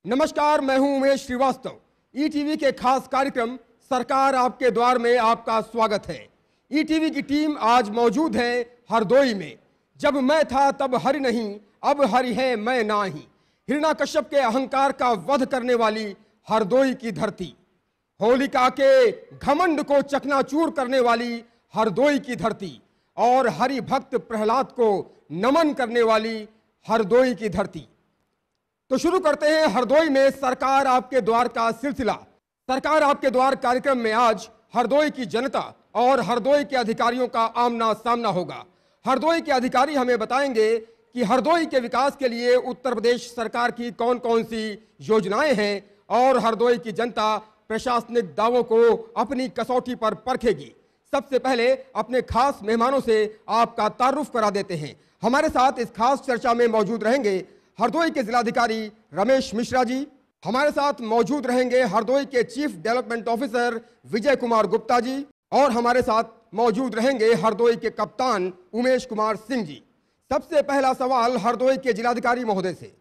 नमस्कार, मैं हूं उमेश श्रीवास्तव। ईटीवी के खास कार्यक्रम सरकार आपके द्वार में आपका स्वागत है। ईटीवी की टीम आज मौजूद है हरदोई में। जब मैं था तब हरि नहीं, अब हरि है मैं नाही। हिरण्याकश्यप के अहंकार का वध करने वाली हरदोई की धरती, होलिका के घमंड को चकनाचूर करने वाली हरदोई की धरती और हरि भक्त प्रहलाद को नमन करने वाली हरदोई की धरती। तो शुरू करते हैं हरदोई में सरकार आपके द्वार का सिलसिला। सरकार आपके द्वार कार्यक्रम में आज हरदोई की जनता और हरदोई के अधिकारियों का आमना सामना होगा। हरदोई के अधिकारी हमें बताएंगे कि हरदोई के विकास के लिए उत्तर प्रदेश सरकार की कौन कौन सी योजनाएं हैं और हरदोई की जनता प्रशासनिक दावों को अपनी कसौटी पर परखेगी। सबसे पहले अपने खास मेहमानों से आपका तारुफ करा देते हैं। हमारे साथ इस खास चर्चा में मौजूद रहेंगे हरदोई के जिलाधिकारी रमेश मिश्रा जी। हमारे साथ मौजूद रहेंगे हरदोई के chief development officer Vijay Kumar Gupta ji और हमारे साथ मौजूद रहेंगे हरदोई के कप्तान उमेश कुमार सिंह जी। सबसे पहला सवाल हरदोई के जिलाधिकारी महोदय से।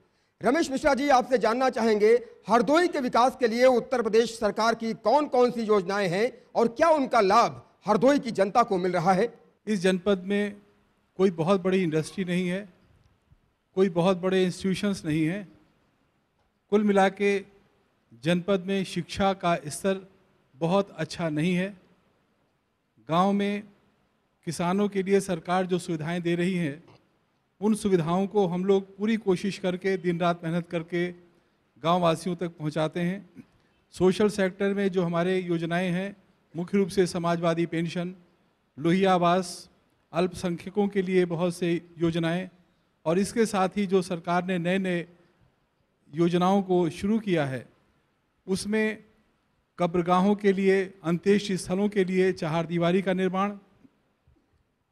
रमेश मिश्रा जी, आपसे जानना चाहेंगे हरदोई के विकास के लिए उत्तर प्रदेश सरकार की कौन कौन सी योजनाएं हैं और क्या उनका लाभ हरदोई की जनता को मिल रहा है? इस जनपद में कोई बहुत बड़ी इंडस्ट्री नहीं है, कोई बहुत बड़े इंस्टीट्यूशंस नहीं हैं। कुल मिला के जनपद में शिक्षा का स्तर बहुत अच्छा नहीं है। गांव में किसानों के लिए सरकार जो सुविधाएं दे रही हैं, उन सुविधाओं को हम लोग पूरी कोशिश करके दिन रात मेहनत करके गांव वासियों तक पहुंचाते हैं। सोशल सेक्टर में जो हमारे योजनाएं हैं, मुख्य रूप से समाजवादी पेंशन, लोहिया आवास, अल्पसंख्यकों के लिए बहुत से योजनाएं और इसके साथ ही जो सरकार ने नए नए योजनाओं को शुरू किया है, उसमें कब्रगाहों के लिए, अंत्येष्टि स्थलों के लिए चहारदीवारी का निर्माण,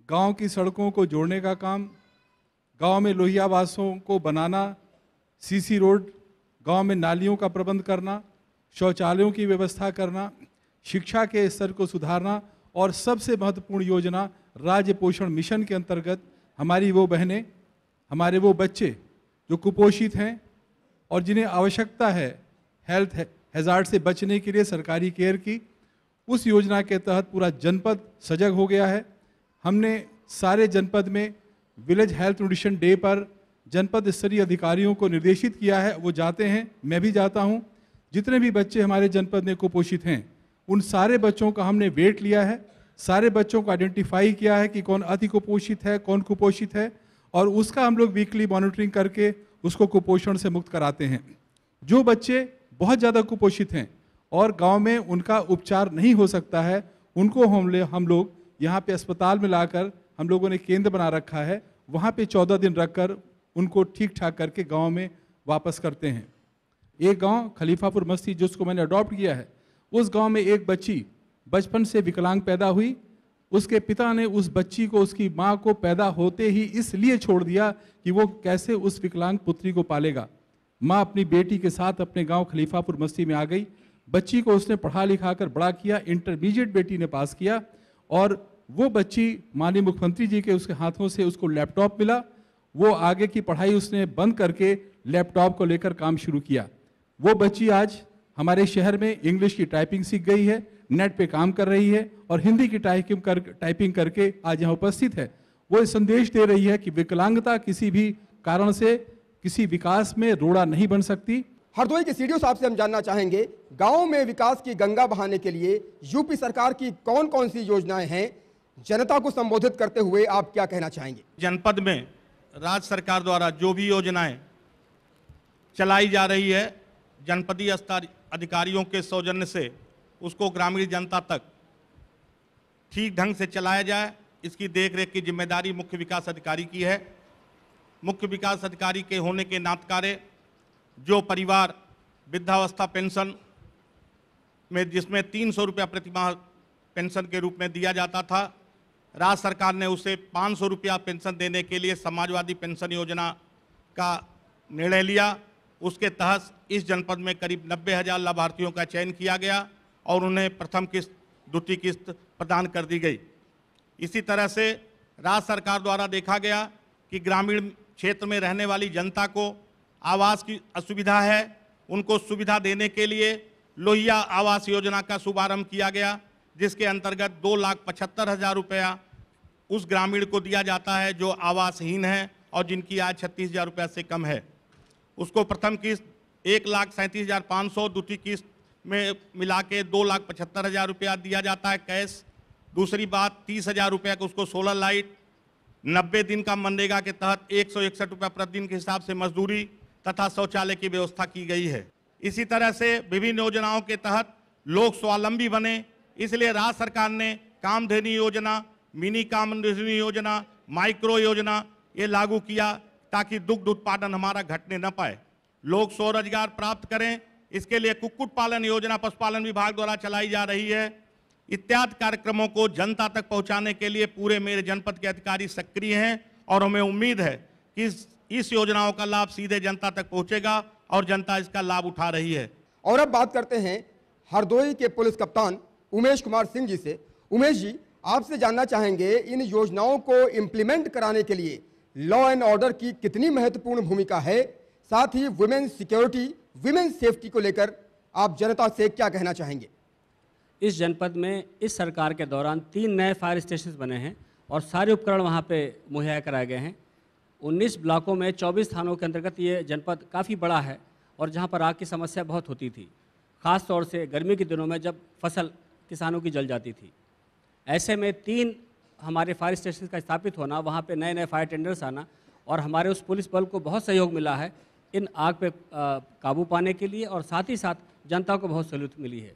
गांव की सड़कों को जोड़ने का काम, गांव में लोहिया आवासों को बनाना, सीसी रोड, गांव में नालियों का प्रबंध करना, शौचालयों की व्यवस्था करना, शिक्षा के स्तर को सुधारना और सबसे महत्वपूर्ण योजना राज्य पोषण मिशन के अंतर्गत हमारी वो बहनें, हमारे वो बच्चे जो कुपोषित हैं और जिन्हें आवश्यकता है हेल्थ हैजार्ड से बचने के लिए सरकारी केयर की, उस योजना के तहत पूरा जनपद सजग हो गया है। हमने सारे जनपद में विलेज हेल्थ न्यूट्रिशन डे पर जनपद स्तरीय अधिकारियों को निर्देशित किया है, वो जाते हैं, मैं भी जाता हूं। जितने भी बच्चे हमारे जनपद में कुपोषित हैं, उन सारे बच्चों का हमने वेट लिया है, सारे बच्चों को आइडेंटिफाई किया है कि कौन अति कुपोषित है, कौन कुपोषित है, और उसका हम लोग वीकली मॉनिटरिंग करके उसको कुपोषण से मुक्त कराते हैं। जो बच्चे बहुत ज़्यादा कुपोषित हैं और गांव में उनका उपचार नहीं हो सकता है, उनको हम लोग यहाँ पे अस्पताल में लाकर हम लोगों ने केंद्र बना रखा है, वहाँ पे 14 दिन रखकर उनको ठीक ठाक करके गांव में वापस करते हैं। एक गांव खलीफापुर मस्ती जिसको मैंने अडॉप्ट किया है, उस गांव में एक बच्ची बचपन से विकलांग पैदा हुई। उसके पिता ने उस बच्ची को उसकी माँ को पैदा होते ही इसलिए छोड़ दिया कि वो कैसे उस विकलांग पुत्री को पालेगा। माँ अपनी बेटी के साथ अपने गांव खलीफापुर मस्ती में आ गई। बच्ची को उसने पढ़ा लिखा कर बड़ा किया, इंटरमीडिएट बेटी ने पास किया और वो बच्ची माननीय मुख्यमंत्री जी के उसके हाथों से उसको लैपटॉप मिला। वो आगे की पढ़ाई उसने बंद करके लैपटॉप को लेकर काम शुरू किया। वो बच्ची आज हमारे शहर में इंग्लिश की टाइपिंग सीख गई है, नेट पे काम कर रही है और हिंदी की टाइपिंग करके आज यहाँ उपस्थित है। वो संदेश दे रही है कि विकलांगता किसी भी कारण से किसी विकास में रोड़ा नहीं बन सकती। हरदोई के सीडीओ साहब से हम जानना चाहेंगे, गांव में विकास की गंगा बहाने के लिए यूपी सरकार की कौन कौन सी योजनाएं हैं? जनता को संबोधित करते हुए आप क्या कहना चाहेंगे? जनपद में राज्य सरकार द्वारा जो भी योजनाएं चलाई जा रही है, जनपदीय स्तर अधिकारियों के सौजन्य से उसको ग्रामीण जनता तक ठीक ढंग से चलाया जाए, इसकी देखरेख की जिम्मेदारी मुख्य विकास अधिकारी की है। मुख्य विकास अधिकारी के होने के नाते जो परिवार वृद्धावस्था पेंशन में जिसमें 300 रुपया प्रतिमाह पेंशन के रूप में दिया जाता था, राज्य सरकार ने उसे 500 रुपया पेंशन देने के लिए समाजवादी पेंशन योजना का निर्णय लिया। उसके तहत इस जनपद में करीब 90,000 लाभार्थियों का चयन किया गया और उन्हें प्रथम किस्त, द्वितीय किस्त प्रदान कर दी गई। इसी तरह से राज्य सरकार द्वारा देखा गया कि ग्रामीण क्षेत्र में रहने वाली जनता को आवास की असुविधा है, उनको सुविधा देने के लिए लोहिया आवास योजना का शुभारंभ किया गया, जिसके अंतर्गत 2,75,000 रुपया उस ग्रामीण को दिया जाता है जो आवासहीन है और जिनकी आय 36,000 रुपये से कम है। उसको प्रथम किस्त 1,37,500, द्वितीय किस्त में मिला के 2,75,000 रुपया दिया जाता है कैश। दूसरी बात, 30,000 रुपये का उसको सोलर लाइट, 90 दिन का मनरेगा के तहत 161 रुपये प्रतिदिन के हिसाब से मजदूरी तथा शौचालय की व्यवस्था की गई है। इसी तरह से विभिन्न योजनाओं के तहत लोग स्वावलंबी बने, इसलिए राज्य सरकार ने कामधेनु योजना, मिनी कामधेनु योजना, माइक्रो योजना ये लागू किया ताकि दुग्ध उत्पादन हमारा घटने न पाए, लोग स्वरोजगार प्राप्त करें। इसके लिए कुक्कुट पालन योजना पशुपालन विभाग द्वारा चलाई जा रही है। इत्यादि कार्यक्रमों को जनता तक पहुंचाने के लिए पूरे मेरे जनपद के अधिकारी सक्रिय हैं और हमें उम्मीद है कि इस योजनाओं का लाभ सीधे जनता तक पहुंचेगा और जनता इसका लाभ उठा रही है। और अब बात करते हैं हरदोई के पुलिस कप्तान उमेश कुमार सिंह जी से। उमेश जी, आपसे जानना चाहेंगे इन योजनाओं को इम्प्लीमेंट कराने के लिए लॉ एंड ऑर्डर की कितनी महत्वपूर्ण भूमिका है, साथ ही वुमेन सिक्योरिटी, वुमेन सेफ्टी को लेकर आप जनता से क्या कहना चाहेंगे? इस जनपद में इस सरकार के दौरान 3 नए फायर स्टेशन बने हैं और सारे उपकरण वहाँ पे मुहैया कराए गए हैं। 19 ब्लॉकों में 24 थानों के अंतर्गत ये जनपद काफ़ी बड़ा है और जहाँ पर आग की समस्या बहुत होती थी, ख़ास तौर से गर्मी के दिनों में जब फसल किसानों की जल जाती थी। ऐसे में 3 हमारे फायर स्टेशन का स्थापित होना, वहाँ पे नए नए फायर टेंडर्स आना और हमारे उस पुलिस बल को बहुत सहयोग मिला है इन आग पे काबू पाने के लिए, और साथ ही साथ जनता को बहुत सहूलियत मिली है।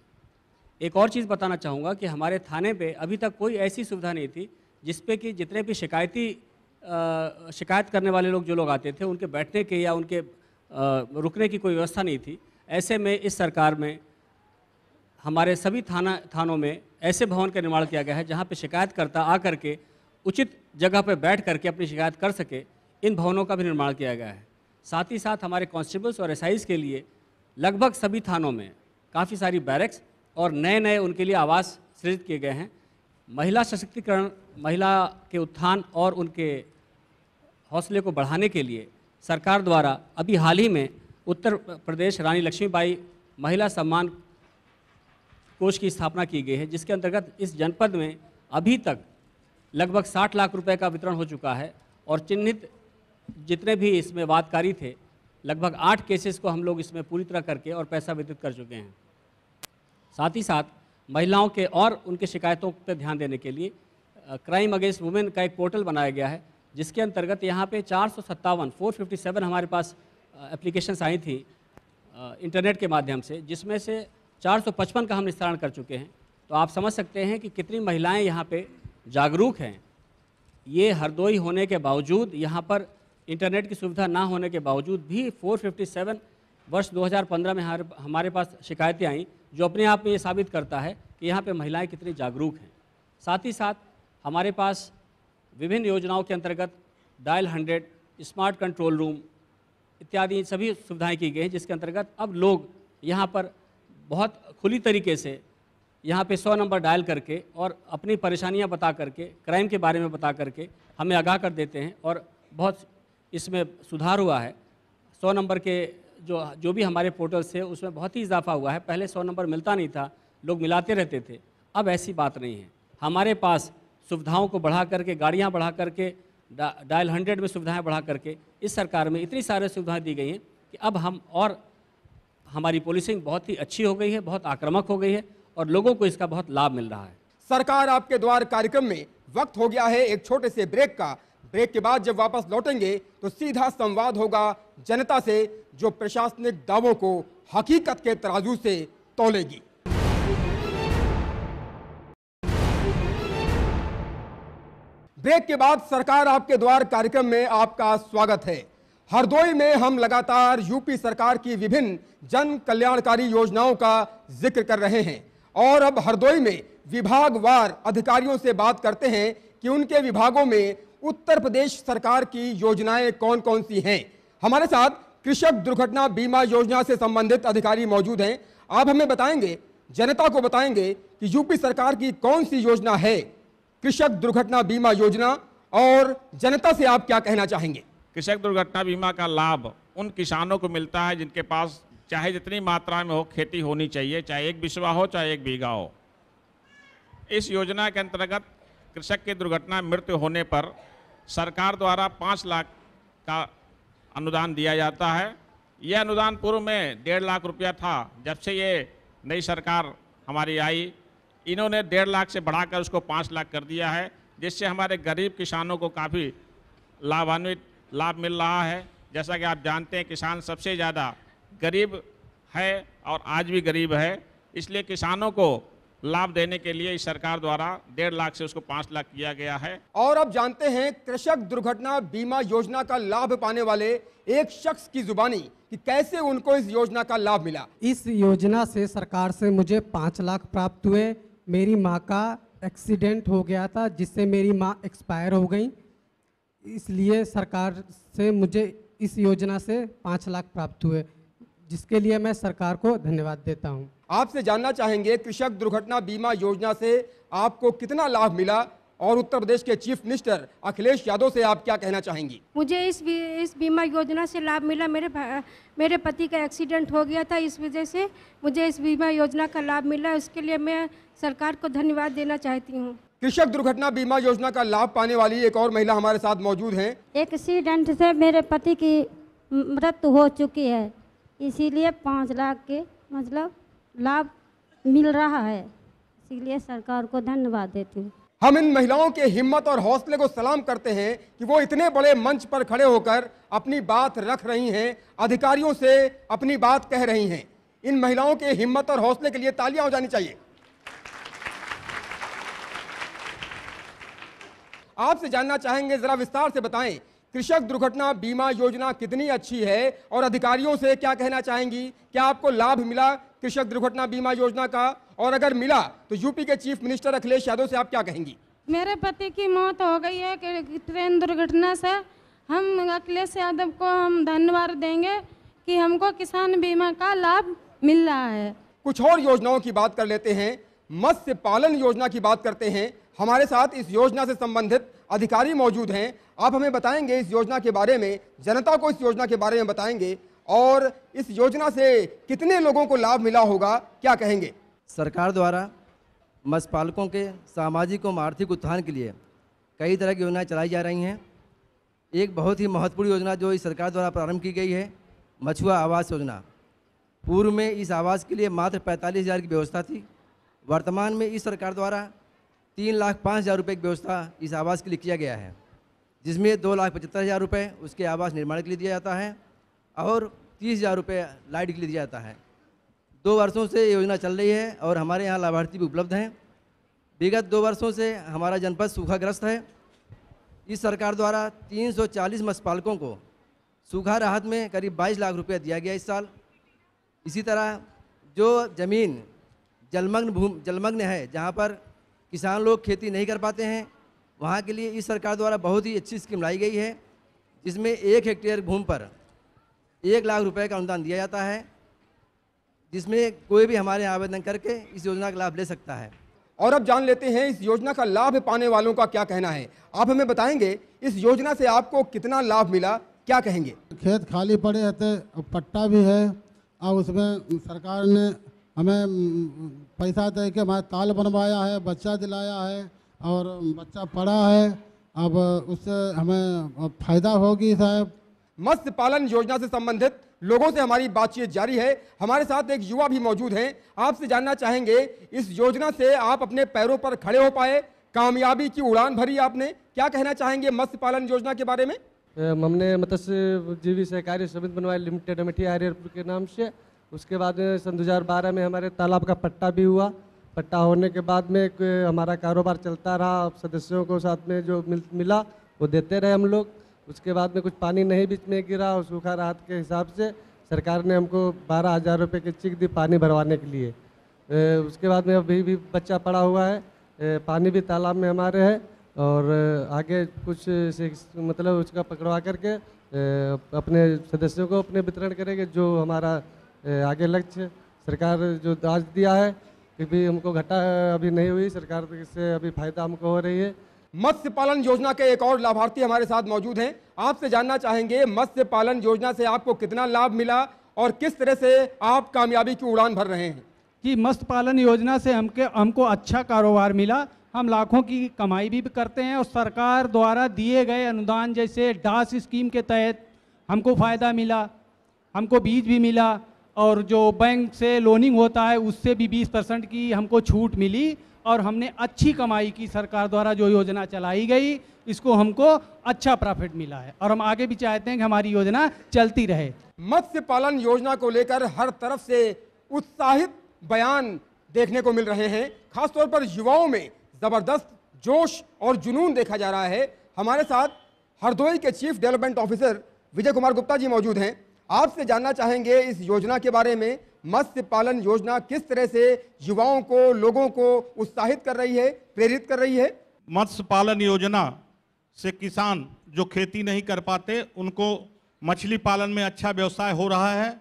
एक और चीज़ बताना चाहूँगा कि हमारे थाने पे अभी तक कोई ऐसी सुविधा नहीं थी जिसपे कि जितने भी शिकायत करने वाले लोग जो लोग आते थे उनके बैठने के या उनके रुकने की कोई व्यवस्था नहीं थी। ऐसे में इस सरकार में हमारे सभी थानों में ऐसे भवन का निर्माण किया गया है जहाँ पे शिकायतकर्ता आकर के उचित जगह पर बैठ करके अपनी शिकायत कर सके। इन भवनों का भी निर्माण किया गया है। साथ ही साथ हमारे कांस्टेबल्स और एसआईज के लिए लगभग सभी थानों में काफ़ी सारी बैरक्स और नए नए उनके लिए आवास सृजित किए गए हैं। महिला सशक्तिकरण, महिला के उत्थान और उनके हौसले को बढ़ाने के लिए सरकार द्वारा अभी हाल ही में उत्तर प्रदेश रानी लक्ष्मीबाई महिला सम्मान कोष की स्थापना की गई है, जिसके अंतर्गत इस जनपद में अभी तक लगभग 60 लाख रुपए का वितरण हो चुका है और चिन्हित जितने भी इसमें वादकारी थे लगभग 8 केसेस को हम लोग इसमें पूरी तरह करके और पैसा वितरित कर चुके हैं। साथ ही साथ महिलाओं के और उनके शिकायतों पर ध्यान देने के लिए क्राइम अगेंस्ट वुमेन का एक पोर्टल बनाया गया है, जिसके अंतर्गत यहाँ पे 457 हमारे पास एप्लीकेशंस आई थी इंटरनेट के माध्यम से, जिसमें से 455 का हम निस्तारण कर चुके हैं। तो आप समझ सकते हैं कि कितनी महिलाएं यहाँ पे जागरूक हैं। ये हरदोई होने के बावजूद, यहाँ पर इंटरनेट की सुविधा ना होने के बावजूद भी 457 वर्ष 2015 में हमारे पास शिकायतें आईं, जो अपने आप में ये साबित करता है कि यहाँ पे महिलाएं कितनी जागरूक हैं। साथ ही साथ हमारे पास विभिन्न योजनाओं के अंतर्गत डायल 100, स्मार्ट कंट्रोल रूम इत्यादि सभी सुविधाएं की गई हैं, जिसके अंतर्गत अब लोग यहाँ पर बहुत खुली तरीके से यहाँ पे 100 नंबर डायल करके और अपनी परेशानियाँ बता करके, क्राइम के बारे में बता करके हमें आगाह कर देते हैं और बहुत इसमें सुधार हुआ है। 100 नंबर के जो भी हमारे पोर्टल्स थे उसमें बहुत ही इजाफा हुआ है। पहले 100 नंबर मिलता नहीं था, लोग मिलाते रहते थे, अब ऐसी बात नहीं है। हमारे पास सुविधाओं को बढ़ा करके, गाड़ियाँ बढ़ा करके, डायल 100 में सुविधाएँ बढ़ा करके इस सरकार में इतनी सारी सुविधाएँ दी गई हैं कि अब हम और हमारी पुलिसिंग बहुत ही अच्छी हो गई है, बहुत आक्रामक हो गई है और लोगों को इसका बहुत लाभ मिल रहा है। सरकार आपके द्वार कार्यक्रम में वक्त हो गया है एक छोटे से ब्रेक का। ब्रेक के बाद जब वापस लौटेंगे तो सीधा संवाद होगा जनता से, जो प्रशासनिक दावों को हकीकत के तराजू से तौलेगी। ब्रेक के बाद सरकार आपके द्वार कार्यक्रम में आपका स्वागत है। हरदोई में हम लगातार यूपी सरकार की विभिन्न जन कल्याणकारी योजनाओं का जिक्र कर रहे हैं और अब हरदोई में विभागवार अधिकारियों से बात करते हैं कि उनके विभागों में उत्तर प्रदेश सरकार की योजनाएं कौन कौन सी हैं। हमारे साथ कृषक दुर्घटना बीमा योजना से संबंधित अधिकारी मौजूद हैं। आप हमें बताएंगे, जनता को बताएंगे कि यूपी सरकार की कौन सी योजना है कृषक दुर्घटना बीमा योजना, और जनता से आप क्या कहना चाहेंगे? कृषक दुर्घटना बीमा का लाभ उन किसानों को मिलता है जिनके पास चाहे जितनी मात्रा में हो खेती होनी चाहिए, चाहे 1 बिस्वा हो चाहे 1 बीघा हो। इस योजना के अंतर्गत कृषक की दुर्घटना मृत्यु होने पर सरकार द्वारा 5 लाख का अनुदान दिया जाता है। यह अनुदान पूर्व में 1.5 लाख रुपया था। जब से ये नई सरकार हमारी आई, इन्होंने 1.5 लाख से बढ़ाकर उसको 5 लाख कर दिया है, जिससे हमारे गरीब किसानों को काफ़ी लाभ मिल रहा है। जैसा कि आप जानते हैं, किसान सबसे ज़्यादा गरीब है और आज भी गरीब है, इसलिए किसानों को लाभ देने के लिए इस सरकार द्वारा 1.5 लाख से उसको 5 लाख किया गया है। और अब जानते हैं कृषक दुर्घटना बीमा योजना का लाभ पाने वाले एक शख्स की जुबानी कि कैसे उनको इस योजना का लाभ मिला। इस योजना से सरकार से मुझे 5 लाख प्राप्त हुए। मेरी माँ का एक्सीडेंट हो गया था, जिससे मेरी माँ एक्सपायर हो गई, इसलिए सरकार से मुझे इस योजना से 5 लाख प्राप्त हुए, जिसके लिए मैं सरकार को धन्यवाद देता हूँ। आपसे जानना चाहेंगे कृषक दुर्घटना बीमा योजना से आपको कितना लाभ मिला और उत्तर प्रदेश के चीफ मिनिस्टर अखिलेश यादव से आप क्या कहना चाहेंगी। मुझे इस बीमा योजना से लाभ मिला। मेरे पति का एक्सीडेंट हो गया था, इस वजह से मुझे इस बीमा योजना का लाभ मिला। उसके लिए मैं सरकार को धन्यवाद देना चाहती हूँ। कृषक दुर्घटना बीमा योजना का लाभ पाने वाली एक और महिला हमारे साथ मौजूद हैं। एक्सीडेंट से मेरे पति की मृत्यु हो चुकी है, इसीलिए 5 लाख के मतलब लाभ मिल रहा है, इसीलिए सरकार को धन्यवाद देती हूँ। हम इन महिलाओं के हिम्मत और हौसले को सलाम करते हैं कि वो इतने बड़े मंच पर खड़े होकर अपनी बात रख रही हैं, अधिकारियों से अपनी बात कह रही हैं। इन महिलाओं के हिम्मत और हौसले के लिए तालियां हो जानी चाहिए। आपसे जानना चाहेंगे, जरा विस्तार से बताएं, कृषक दुर्घटना बीमा योजना कितनी अच्छी है और अधिकारियों से क्या कहना चाहेंगी। क्या आपको लाभ मिला कृषक दुर्घटना बीमा योजना का, और अगर मिला तो यूपी के चीफ मिनिस्टर अखिलेश यादव से आप क्या कहेंगी। मेरे पति की मौत हो गई है कि ट्रेन दुर्घटना से। हम अखिलेश यादव को हम धन्यवाद देंगे कि हमको किसान बीमा का लाभ मिल रहा है। कुछ और योजनाओं की बात कर लेते हैं। मत्स्य पालन योजना की बात करते हैं। हमारे साथ इस योजना से संबंधित अधिकारी मौजूद हैं। आप हमें बताएंगे इस योजना के बारे में, जनता को इस योजना के बारे में बताएंगे और इस योजना से कितने लोगों को लाभ मिला होगा, क्या कहेंगे। सरकार द्वारा मत्स्य पालकों के सामाजिक और आर्थिक उत्थान के लिए कई तरह की योजनाएं चलाई जा रही हैं। एक बहुत ही महत्वपूर्ण योजना जो इस सरकार द्वारा प्रारंभ की गई है, मछुआ आवास योजना। पूर्व में इस आवास के लिए मात्र 45,000 की व्यवस्था थी। वर्तमान में इस सरकार द्वारा 3,05,000 रुपये की व्यवस्था इस आवास के लिए किया गया है, जिसमें 2,75,000 रुपये उसके आवास निर्माण के लिए दिया जाता है और 30,000 रुपये लाइट के लिए दिया जाता है। 2 वर्षों से ये योजना चल रही है और हमारे यहाँ लाभार्थी भी उपलब्ध हैं। विगत 2 वर्षों से हमारा जनपद सूखाग्रस्त है। इस सरकार द्वारा 340 मत्स्य पालकों को सूखा राहत में करीब 22 लाख रुपये दिया गया इस साल। इसी तरह जो ज़मीन जलमग्न है, जहाँ पर किसान लोग खेती नहीं कर पाते हैं, वहाँ के लिए इस सरकार द्वारा बहुत ही अच्छी स्कीम लाई गई है, जिसमें 1 हेक्टेयर भूमि पर 1 लाख रुपए का अनुदान दिया जाता है, जिसमें कोई भी हमारे यहाँ आवेदन करके इस योजना का लाभ ले सकता है। और अब जान लेते हैं इस योजना का लाभ पाने वालों का क्या कहना है। आप हमें बताएंगे इस योजना से आपको कितना लाभ मिला, क्या कहेंगे। खेत खाली पड़े रहते, पट्टा भी है और उसमें सरकार ने हमें पैसा दे के हमारा ताल बनवाया है, बच्चा दिलाया है और बच्चा पढ़ा है। अब उससे हमें फ़ायदा होगी साहब। मत्स्य पालन योजना से संबंधित लोगों से हमारी बातचीत जारी है। हमारे साथ एक युवा भी मौजूद हैं। आपसे जानना चाहेंगे इस योजना से आप अपने पैरों पर खड़े हो पाए, कामयाबी की उड़ान भरी आपने, क्या कहना चाहेंगे मत्स्य पालन योजना के बारे में। हमने मत्स्य जीवी सहकारी समिति बनवाई लिमिटेड अमेठी हरिहरपुर के नाम से। उसके बाद में सन 2012 में हमारे तालाब का पट्टा भी हुआ। पट्टा होने के बाद में हमारा कारोबार चलता रहा, सदस्यों को साथ में जो मिला वो देते रहे हम लोग। उसके बाद में कुछ पानी नहीं बीच में गिरा और सूखा राहत के हिसाब से सरकार ने हमको 12,000 रुपये की चेक दी पानी भरवाने के लिए। उसके बाद में अभी भी बच्चा पड़ा हुआ है, पानी भी तालाब में हमारे है और आगे कुछ मतलब उसका पकड़वा करके अपने सदस्यों को अपने वितरण करेंगे। जो हमारा आगे लक्ष्य सरकार जो दाज दिया है कि भी हमको घाटा अभी नहीं हुई, सरकार से अभी फायदा हमको हो रही है। मत्स्य पालन योजना के एक और लाभार्थी हमारे साथ मौजूद हैं। आपसे जानना चाहेंगे मत्स्य पालन योजना से आपको कितना लाभ मिला और किस तरह से आप कामयाबी की उड़ान भर रहे हैं। कि मत्स्य पालन योजना से हमको अच्छा कारोबार मिला, हम लाखों की कमाई भी करते हैं और सरकार द्वारा दिए गए अनुदान जैसे डास स्कीम के तहत हमको फ़ायदा मिला, हमको बीज भी मिला और जो बैंक से लोनिंग होता है उससे भी 20% की हमको छूट मिली और हमने अच्छी कमाई की। सरकार द्वारा जो योजना चलाई गई इसको हमको अच्छा प्रॉफिट मिला है और हम आगे भी चाहते हैं कि हमारी योजना चलती रहे। मत्स्य पालन योजना को लेकर हर तरफ से उत्साहित बयान देखने को मिल रहे हैं, खासतौर पर युवाओं में जबरदस्त जोश और जुनून देखा जा रहा है। हमारे साथ हरदोई के chief development officer Vijay Kumar Gupta ji मौजूद हैं। आपसे जानना चाहेंगे इस योजना के बारे में, मत्स्य पालन योजना किस तरह से युवाओं को, लोगों को उत्साहित कर रही है, प्रेरित कर रही है। मत्स्य पालन योजना से किसान जो खेती नहीं कर पाते उनको मछली पालन में अच्छा व्यवसाय हो रहा है।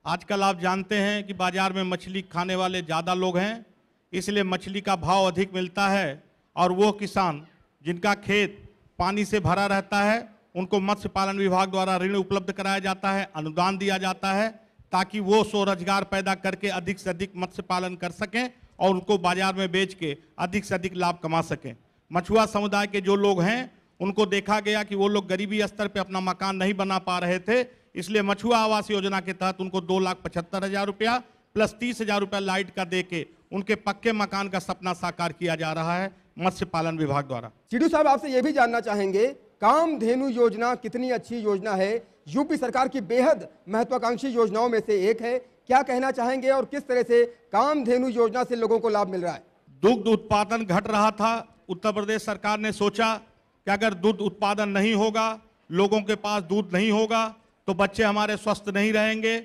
आजकल आप जानते हैं कि बाजार में मछली खाने वाले ज़्यादा लोग हैं, इसलिए मछली का भाव अधिक मिलता है और वो किसान जिनका खेत पानी से भरा रहता है उनको मत्स्य पालन विभाग द्वारा ऋण उपलब्ध कराया जाता है, अनुदान दिया जाता है ताकि वो स्वरोजगार पैदा करके अधिक से अधिक मत्स्य पालन कर सकें और उनको बाजार में बेच के अधिक से अधिक लाभ कमा सकें। मछुआ समुदाय के जो लोग हैं उनको देखा गया कि वो लोग गरीबी स्तर पे अपना मकान नहीं बना पा रहे थे, इसलिए मछुआ आवास योजना के तहत उनको 2,75,000 रुपया प्लस 30,000 रुपया लाइट का दे के उनके पक्के मकान का सपना साकार किया जा रहा है मत्स्य पालन विभाग द्वारा। सीडू साहब, आपसे ये भी जानना चाहेंगे, कामधेनु योजना कितनी अच्छी योजना है, यूपी सरकार की बेहद महत्वाकांक्षी योजनाओं में से एक है। क्या कहना चाहेंगे और किस तरह से कामधेनु योजना से लोगों को लाभ मिल रहा है। दुग्ध उत्पादन घट रहा था, उत्तर प्रदेश सरकार ने सोचा कि अगर दूध उत्पादन नहीं होगा, लोगों के पास दूध नहीं होगा तो बच्चे हमारे स्वस्थ नहीं रहेंगे।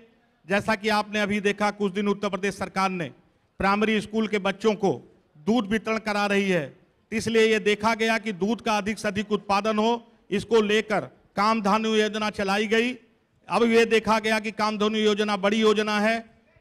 जैसा कि आपने अभी देखा, कुछ दिन उत्तर प्रदेश सरकार ने प्राइमरी स्कूल के बच्चों को दूध वितरण करा रही है, इसलिए ये देखा गया कि दूध का अधिक से अधिक उत्पादन हो, इसको लेकर कामधेनु योजना चलाई गई। अब ये देखा गया कि कामधेनु योजना बड़ी योजना है,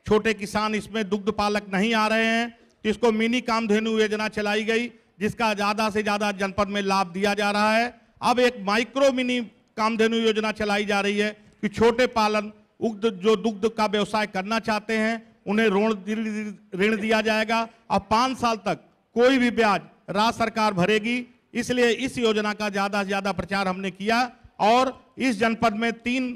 छोटे किसान इसमें दुग्ध पालक नहीं आ रहे हैं, तो इसको मिनी कामधेनु योजना चलाई गई जिसका ज़्यादा से ज़्यादा जनपद में लाभ दिया जा रहा है। अब एक माइक्रो मिनी कामधेनु योजना चलाई जा रही है कि छोटे पालन जो दुग्ध का व्यवसाय करना चाहते हैं उन्हें ऋण दिया जाएगा और 5 साल तक कोई भी ब्याज राज्य सरकार भरेगी। इसलिए इस योजना का ज़्यादा से ज़्यादा प्रचार हमने किया और इस जनपद में 3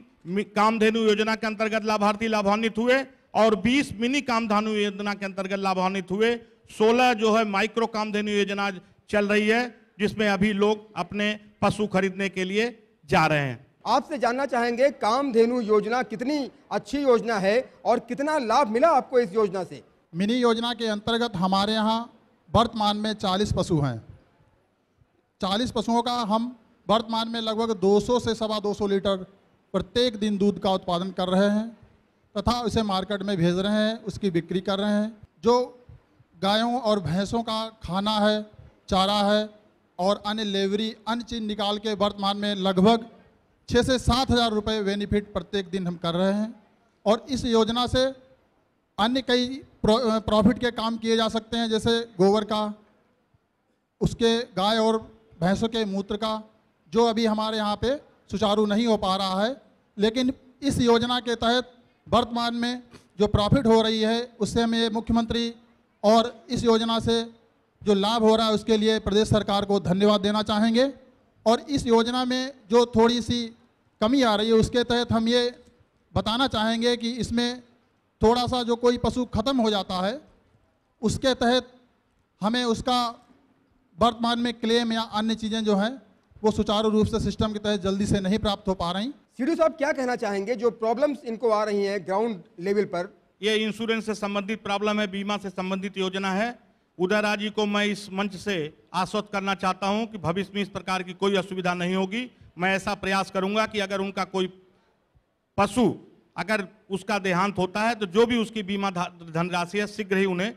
कामधेनु योजना के अंतर्गत लाभार्थी लाभान्वित हुए और 20 मिनी कामधेनु योजना के अंतर्गत लाभान्वित हुए। 16 जो है माइक्रो कामधेनु योजना चल रही है जिसमें अभी लोग अपने पशु खरीदने के लिए जा रहे हैं। आपसे जानना चाहेंगे, कामधेनु योजना कितनी अच्छी योजना है और कितना लाभ मिला आपको इस योजना से। मिनी योजना के अंतर्गत हमारे यहाँ वर्तमान में 40 पशु हैं। 40 पशुओं का हम वर्तमान में लगभग 200 से 225 लीटर प्रत्येक दिन दूध का उत्पादन कर रहे हैं तथा उसे मार्केट में भेज रहे हैं, उसकी बिक्री कर रहे हैं। जो गायों और भैंसों का खाना है, चारा है और अन्य लेवरी अन्य चीज़ निकाल के वर्तमान में लगभग 6 से 7 हज़ार रुपये बेनिफिट प्रत्येक दिन हम कर रहे हैं और इस योजना से अन्य कई प्रॉफिट के काम किए जा सकते हैं, जैसे गोबर का, उसके गाय और भैंसों के मूत्र का, जो अभी हमारे यहाँ पे सुचारू नहीं हो पा रहा है, लेकिन इस योजना के तहत वर्तमान में जो प्रॉफिट हो रही है उससे हम ये मुख्यमंत्री और इस योजना से जो लाभ हो रहा है उसके लिए प्रदेश सरकार को धन्यवाद देना चाहेंगे। और इस योजना में जो थोड़ी सी कमी आ रही है उसके तहत हम ये बताना चाहेंगे कि इसमें थोड़ा सा जो कोई पशु ख़त्म हो जाता है उसके तहत हमें उसका वर्तमान में क्लेम या अन्य चीज़ें जो हैं वो सुचारू रूप से सिस्टम के तहत जल्दी से नहीं प्राप्त हो पा रही। सीडू साहब, क्या कहना चाहेंगे, जो प्रॉब्लम्स इनको आ रही हैं ग्राउंड लेवल पर। ये इंश्योरेंस से संबंधित प्रॉब्लम है, बीमा से संबंधित योजना है। उदयराज जी को मैं इस मंच से आश्वस्त करना चाहता हूं कि भविष्य में इस प्रकार की कोई असुविधा नहीं होगी। मैं ऐसा प्रयास करूंगा कि अगर उनका कोई पशु अगर उसका देहांत होता है तो जो भी उसकी बीमा धनराशि है शीघ्र ही उन्हें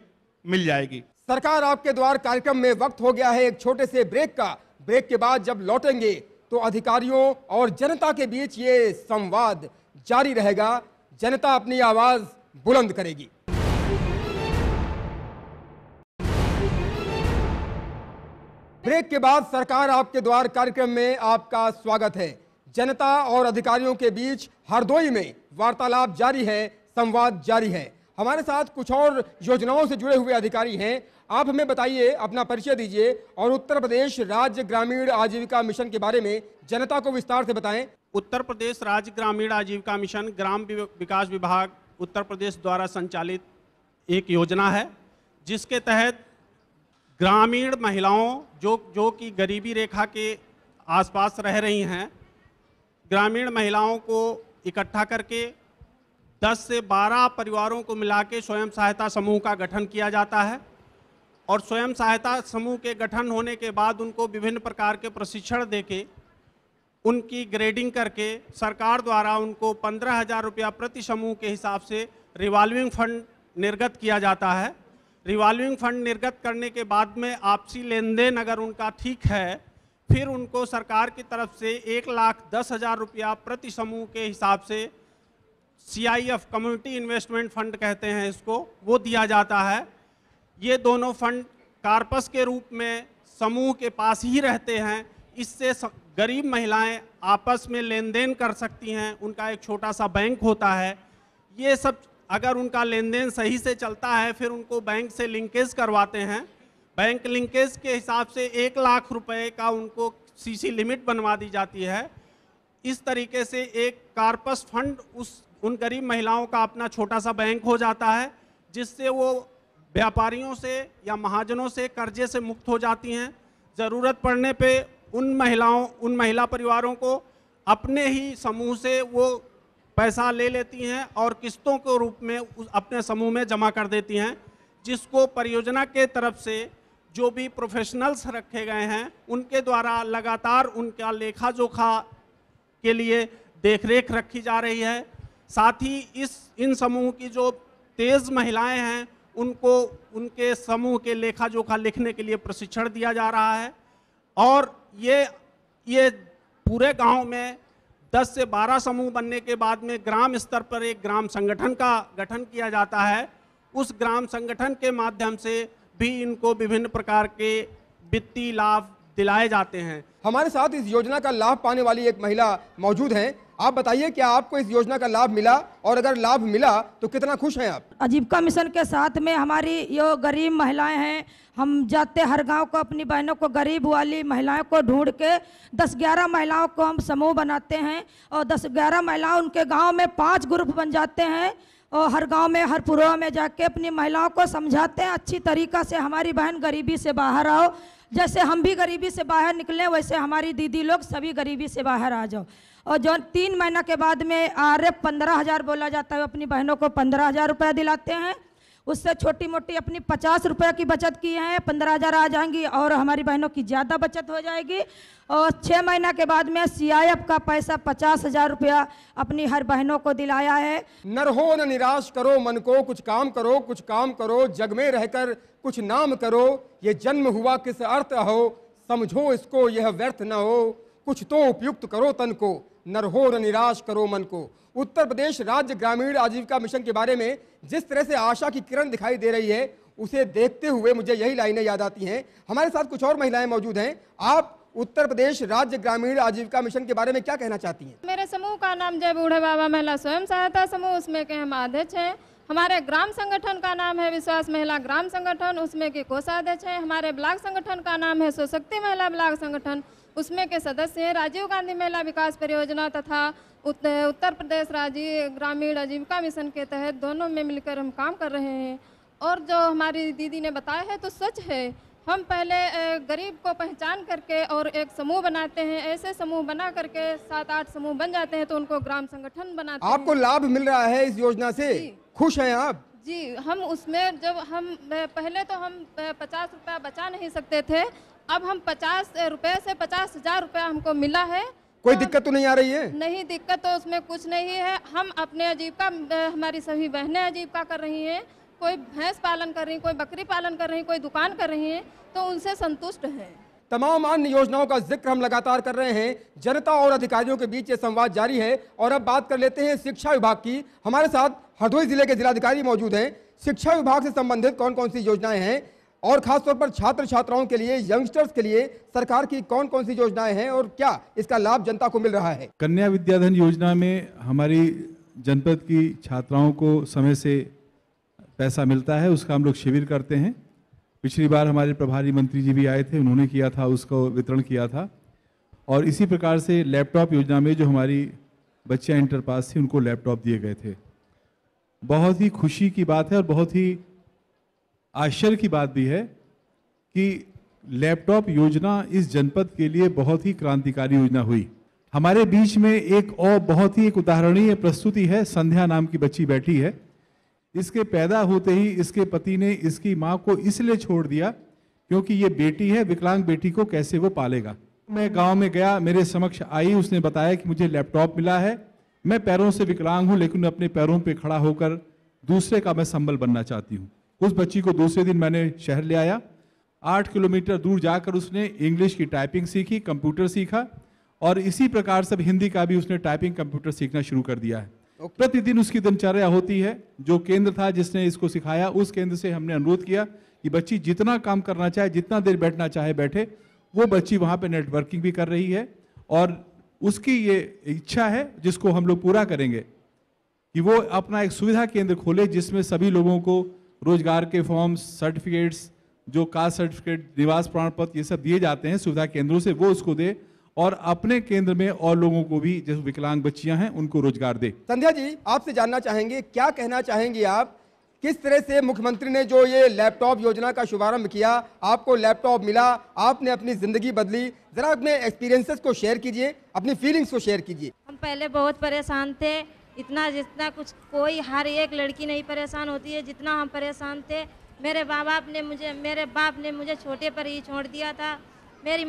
मिल जाएगी। सरकार आपके द्वार कार्यक्रम में वक्त हो गया है एक छोटे से ब्रेक का। ब्रेक के बाद जब लौटेंगे तो अधिकारियों और जनता के बीच ये संवाद जारी रहेगा। जनता अपनी आवाज बुलंद करेगी। ब्रेक के बाद सरकार आपके द्वार कार्यक्रम में आपका स्वागत है। जनता और अधिकारियों के बीच हरदोई में वार्तालाप जारी है, संवाद जारी है। हमारे साथ कुछ और योजनाओं से जुड़े हुए अधिकारी हैं। आप हमें बताइए, अपना परिचय दीजिए और उत्तर प्रदेश राज्य ग्रामीण आजीविका मिशन के बारे में जनता को विस्तार से बताएं। उत्तर प्रदेश राज्य ग्रामीण आजीविका मिशन ग्राम विकास विभाग उत्तर प्रदेश द्वारा संचालित एक योजना है, जिसके तहत ग्रामीण महिलाओं जो कि गरीबी रेखा के आसपास रह रही हैं, ग्रामीण महिलाओं को इकट्ठा करके 10 से 12 परिवारों को मिला के स्वयं सहायता समूह का गठन किया जाता है और स्वयं सहायता समूह के गठन होने के बाद उनको विभिन्न प्रकार के प्रशिक्षण देके उनकी ग्रेडिंग करके सरकार द्वारा उनको 15,000 रुपया प्रति समूह के हिसाब से रिवॉल्विंग फंड निर्गत किया जाता है। रिवॉल्विंग फंड निर्गत करने के बाद में आपसी लेन देन अगर उनका ठीक है, फिर उनको सरकार की तरफ से 1,10,000 रुपया प्रति समूह के हिसाब से CIF कम्युनिटी इन्वेस्टमेंट फंड कहते हैं इसको, वो दिया जाता है। ये दोनों फंड कार्पस के रूप में समूह के पास ही रहते हैं। इससे गरीब महिलाएं आपस में लेन देन कर सकती हैं। उनका एक छोटा सा बैंक होता है। ये सब अगर उनका लेन देन सही से चलता है, फिर उनको बैंक से लिंकेज करवाते हैं। बैंक लिंकेज के हिसाब से 1 लाख रुपए का उनको CC लिमिट बनवा दी जाती है। इस तरीके से एक कार्पस फंड उन गरीब महिलाओं का अपना छोटा सा बैंक हो जाता है, जिससे वो व्यापारियों से या महाजनों से कर्जे से मुक्त हो जाती हैं। ज़रूरत पड़ने पे उन महिला परिवारों को अपने ही समूह से वो पैसा ले लेती हैं और किस्तों के रूप में अपने समूह में जमा कर देती हैं, जिसको परियोजना के तरफ से जो भी प्रोफेशनल्स रखे गए हैं उनके द्वारा लगातार उनका लेखा जोखा के लिए देखरेख रखी जा रही है। साथ ही इन समूह की जो तेज़ महिलाएं हैं उनको उनके समूह के लेखा जोखा लिखने के लिए प्रशिक्षण दिया जा रहा है और ये पूरे गांव में 10 से 12 समूह बनने के बाद में ग्राम स्तर पर एक ग्राम संगठन का गठन किया जाता है। उस ग्राम संगठन के माध्यम से भी इनको विभिन्न प्रकार के वित्तीय लाभ दिलाए जाते हैं। हमारे साथ इस योजना का लाभ पाने वाली एक महिला मौजूद हैं। आप बताइए, क्या आपको इस योजना का लाभ मिला और अगर लाभ मिला तो कितना खुश हैं आप? आजीविका मिशन के साथ में हमारी जो गरीब महिलाएं हैं, हम जाते हर गांव को अपनी बहनों को, गरीब वाली महिलाओं को ढूंढ के 10-11 महिलाओं को हम समूह बनाते हैं और 10-11 महिलाओं उनके गांव में 5 ग्रुप बन जाते हैं और हर गांव में हर पुरवा में जाके अपनी महिलाओं को समझाते हैं अच्छी तरीक़ा से, हमारी बहन गरीबी से बाहर आओ। जैसे हम भी गरीबी से बाहर निकले वैसे हमारी दीदी लोग सभी गरीबी से बाहर आ जाओ। और जो 3 महीना के बाद में आर 15,000 बोला जाता है, अपनी बहनों को 15,000 रुपया दिलाते हैं। उससे छोटी मोटी अपनी 50 रुपये की बचत की है, 15,000 आ जाएंगी और हमारी बहनों की ज़्यादा बचत हो जाएगी। और 6 महीना के बाद में CIF का पैसा 50,000 रुपया अपनी हर बहनों को दिलाया है। नर हो न निराश करो मन को, कुछ काम करो, जग में रहकर कुछ नाम करो। ये जन्म हुआ किस अर्थ हो, समझो इसको यह व्यर्थ न हो। कुछ तो उपयुक्त करो तन को, नर हो न निराश करो मन को। उत्तर प्रदेश राज्य ग्रामीण आजीविका मिशन के बारे में जिस तरह से आशा की किरण दिखाई दे रही है, उसे देखते हुए मुझे यही लाइनें याद आती हैं। हमारे साथ कुछ और महिलाएं मौजूद हैं। आप उत्तर प्रदेश राज्य ग्रामीण आजीविका मिशन के बारे में क्या कहना चाहती हैं? मेरे समूह का नाम जय बूढ़े बाबा महिला स्वयं सहायता समूह, उसमें के हम अध्यक्ष हैं। हमारे ग्राम संगठन का नाम है विश्वास महिला ग्राम संगठन, उसमें के कोषाध्यक्ष हैं। हमारे ब्लॉक संगठन का नाम है स्वशक्ति महिला ब्लॉक संगठन, उसमें के सदस्य हैं। राजीव गांधी महिला विकास परियोजना तथा उत्तर प्रदेश राज्य ग्रामीण आजीविका मिशन के तहत दोनों में मिलकर हम काम कर रहे हैं। और जो हमारी दीदी ने बताया है तो सच है, हम पहले गरीब को पहचान करके और एक समूह बनाते हैं। ऐसे समूह बना करके 7-8 समूह बन जाते हैं तो उनको ग्राम संगठन बनाते हैं। आपको लाभ मिल रहा है इस योजना से, खुश हैं आप? जी, हम उसमें जब हम पहले तो हम 50 रुपया बचा नहीं सकते थे, अब हम 50 रुपये से 50,000 रुपया हमको मिला है। कोई दिक्कत तो नहीं आ रही है? नहीं, दिक्कत तो उसमें कुछ नहीं है। हम अपने आजीविका, हमारी सभी बहनें आजीविका कर रही हैं, कोई भैंस पालन कर रही, कोई बकरी पालन कर रही, कोई दुकान कर रही हैं, तो उनसे संतुष्ट हैं। तमाम अन्य योजनाओं का जिक्र हम लगातार कर रहे हैं। जनता और अधिकारियों के बीच ये संवाद जारी है। और अब बात कर लेते हैं शिक्षा विभाग की। हमारे साथ हरदोई जिले के जिलाधिकारी मौजूद हैं। शिक्षा विभाग से संबंधित कौन कौन सी योजनाएं हैं, और खासतौर पर छात्र छात्राओं के लिए, यंगस्टर्स के लिए सरकार की कौन कौन सी योजनाएं हैं और क्या इसका लाभ जनता को मिल रहा है? कन्या विद्याधन योजना में हमारी जनपद की छात्राओं को समय से पैसा मिलता है, उसका हम लोग शिविर करते हैं। पिछली बार हमारे प्रभारी मंत्री जी भी आए थे, उन्होंने किया था, उसको वितरण किया था। और इसी प्रकार से लैपटॉप योजना में जो हमारी बच्चियाँ इंटर पास थी उनको लैपटॉप दिए गए थे। बहुत ही खुशी की बात है और बहुत ही आश्चर्य की बात भी है कि लैपटॉप योजना इस जनपद के लिए बहुत ही क्रांतिकारी योजना हुई। हमारे बीच में एक और बहुत ही एक उदाहरणीय प्रस्तुति है। संध्या नाम की बच्ची बैठी है। इसके पैदा होते ही इसके पति ने इसकी माँ को इसलिए छोड़ दिया क्योंकि ये बेटी है, विकलांग बेटी को कैसे वो पालेगा। मैं गांव में गया, मेरे समक्ष आई, उसने बताया कि मुझे लैपटॉप मिला है, मैं पैरों से विकलांग हूं लेकिन अपने पैरों पे खड़ा होकर दूसरे का मैं संबल बनना चाहती हूं। उस बच्ची को दूसरे दिन मैंने शहर ले आया। 8 किलोमीटर दूर जाकर उसने इंग्लिश की टाइपिंग सीखी, कंप्यूटर सीखा और इसी प्रकार से हिंदी का भी उसने टाइपिंग कंप्यूटर सीखना शुरू कर दिया है। प्रतिदिन उसकी दिनचर्या होती है। जो केंद्र था जिसने इसको सिखाया, उस केंद्र से हमने अनुरोध किया कि बच्ची जितना काम करना चाहे, जितना देर बैठना चाहे बैठे। वो बच्ची वहाँ पे नेटवर्किंग भी कर रही है और उसकी ये इच्छा है जिसको हम लोग पूरा करेंगे कि वो अपना एक सुविधा केंद्र खोले जिसमें सभी लोगों को रोजगार के फॉर्म्स, सर्टिफिकेट्स, जो कास्ट सर्टिफिकेट, निवास प्रमाण पत्र, ये सब दिए जाते हैं सुविधा केंद्रों से, वो उसको दे और अपने केंद्र में और लोगों को भी जो विकलांग बच्चियां हैं उनको रोजगार दे। संध्या जी, आपसे जानना चाहेंगे, क्या कहना चाहेंगे आप, किस तरह से मुख्यमंत्री ने जो ये लैपटॉप योजना का शुभारंभ किया, आपको लैपटॉप मिला, आपने अपनी जिंदगी बदली, जरा अपने एक्सपीरियंसेस को शेयर कीजिए, अपनी फीलिंग्स को शेयर कीजिए। हम पहले बहुत परेशान थे, इतना जितना कुछ कोई हर एक लड़की नहीं परेशान होती है जितना हम परेशान थे। मेरे बाप ने मुझे छोटे पर ही छोड़ दिया था। मेरी